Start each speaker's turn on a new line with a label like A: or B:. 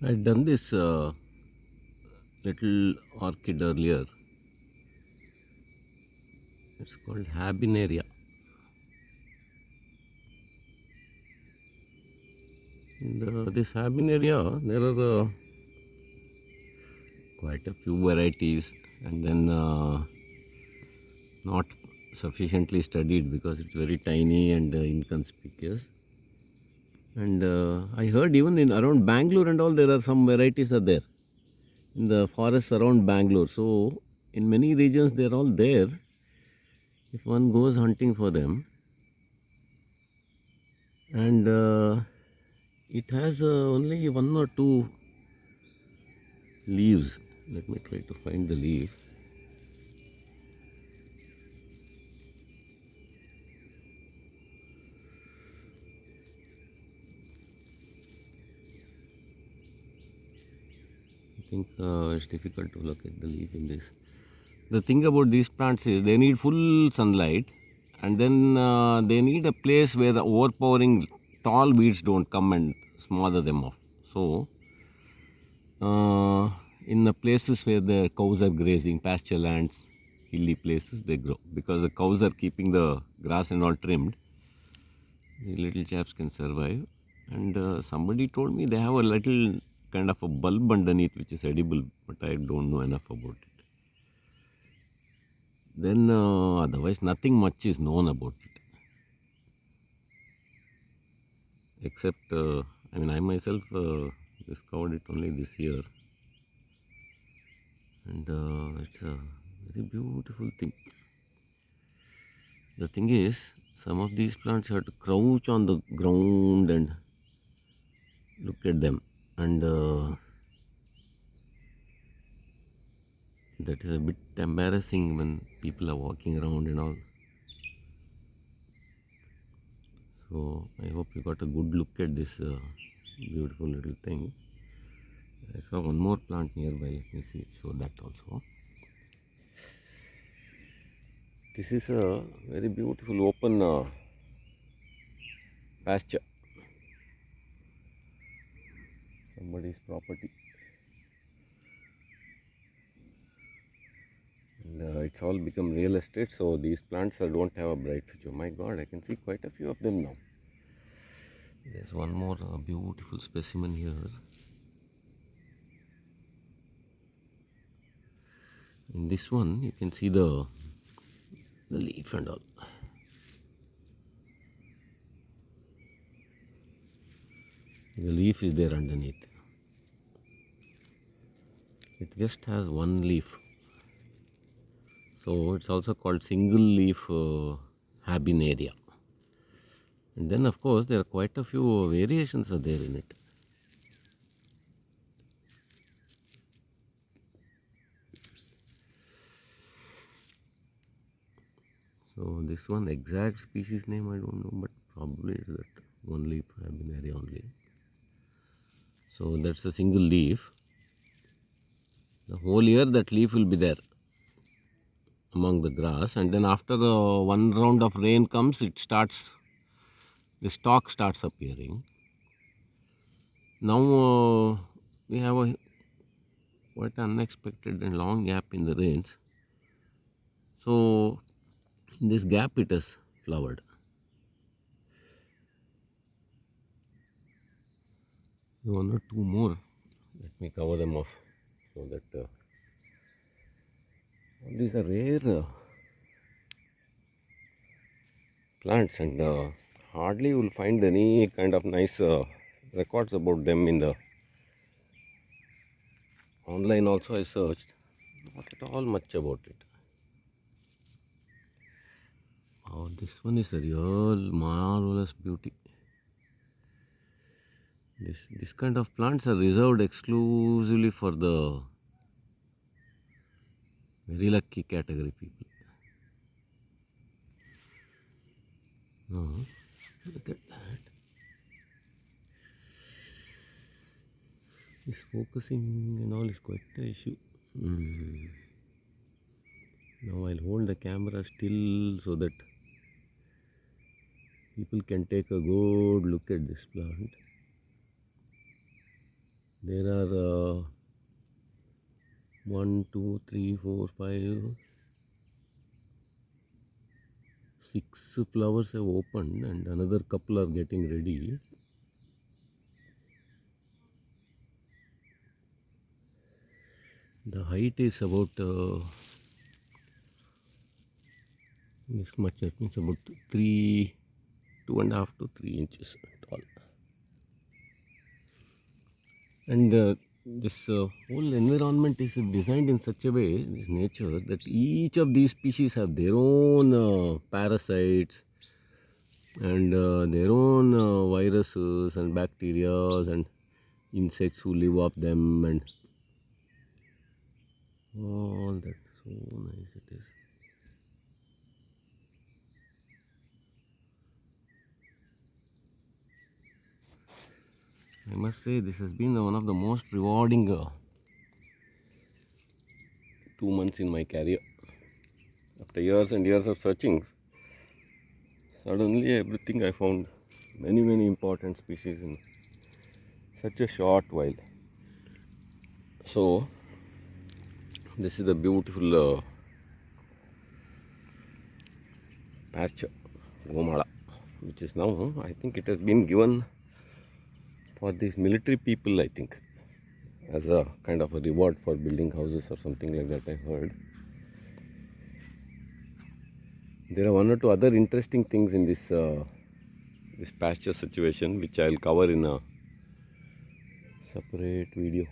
A: I had done this little orchid earlier. It's called Habenaria. In this Habenaria, there are quite a few varieties, and then not sufficiently studied because it's very tiny and inconspicuous. And I heard even in around Bangalore and all, there are some varieties are there in the forests around Bangalore. So in many regions, they're all there. If one goes hunting for them, and it has only one or two leaves. Let me try to find the leaf. I think it's difficult to locate the leaf in this. The thing about these plants is they need full sunlight, and then they need a place where the overpowering tall weeds don't come and smother them off. So, in the places where the cows are grazing, pasture lands, hilly places, they grow because the cows are keeping the grass and all trimmed. The little chaps can survive. And somebody told me they have a little kind of a bulb underneath which is edible, but I don't know enough about it. Then otherwise nothing much is known about it. Except, I myself discovered it only this year. And it's a very beautiful thing. The thing is, some of these plants have to crouch on the ground and look at them. And that is a bit embarrassing when people are walking around and all. So I hope you got a good look at this beautiful little thing. I saw one more plant nearby. Let me see, show that also. This is a very beautiful open pasture. Somebody's property. And it's all become real estate, so these plants don't have a bright future. My God, I can see quite a few of them now. There's one more beautiful specimen here. In this one, you can see the leaf and all. The leaf is there underneath. It just has one leaf. So it's also called single leaf Habenaria. And then of course there are quite a few variations are there in it. So this one exact species name I don't know, but probably is that one leaf Habenaria only. So that's a single leaf. The whole year that leaf will be there among the grass, and then after one round of rain comes, the stalk starts appearing. Now we have a quite unexpected and long gap in the rains. So in this gap it has flowered. One or two more. Let me cover them off so that these are rare plants, and hardly you will find any kind of nice records about them in the online. Also I searched, not at all much about it. Oh, this one is a real marvelous beauty. This kind of plants are reserved exclusively for the very lucky category people. Look at that. This focusing and all is quite the issue. Now I'll hold the camera still so that people can take a good look at this plant. There are 1, 2, 3, 4, 5, 6 flowers have opened and another couple are getting ready. The height is about this much, that means about 2.5 to 3 inches tall. And this whole environment is designed in such a way, this nature, that each of these species have their own parasites and their own viruses and bacteria and insects who live off them and all that. So nice it is. I must say this has been one of the most rewarding 2 months in my career. After years and years of searching, suddenly everything I found many important species in such a short while. So this is a beautiful patch Gomala, which is now, I think it has been given for these military people, I think, as a kind of a reward for building houses or something like that, I heard. There are one or two other interesting things in this this pasture situation, which I will cover in a separate video.